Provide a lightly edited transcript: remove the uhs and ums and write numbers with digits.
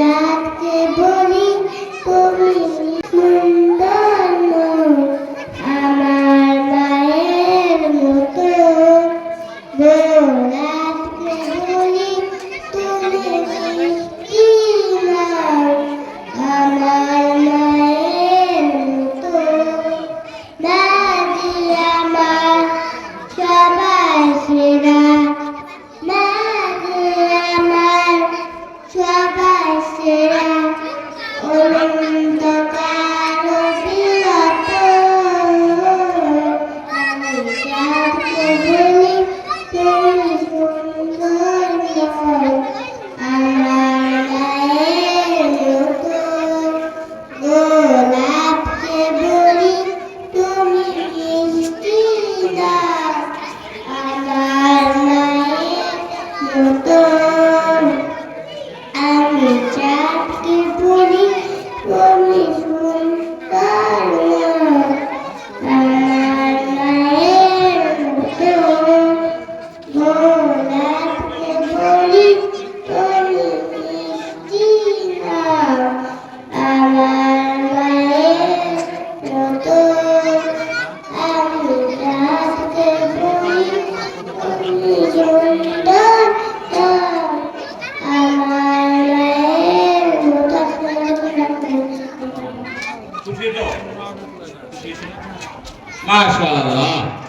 রাতকে বলি তুমি সুন্দর নও, আমার মায়ের মতো। রাতকে বলি তুমি মিষ্টি নও, আমার মায়ের মতো। দাদি আমার সবার সেরা, দাদি আমার সবার সেরা। অনন্তকাল বিরত আমি রাতকে বলি তুমি সুন্দর নও, আমার মায়ের মতো। রাতকে বলি তুমি মিষ্টি নও, আমার মায়ের মতো। আমি চাঁদকে বলি তুমি সুন্দর নও, আমার মায়ের মতো। রাতকে বলি তুমি মিষ্টি নও, আমার মায়ের মতো। আমি রাতকে বলি তুমি সুন্দর নও, আমার মায়ের মতো। মাশাআল্লাহ।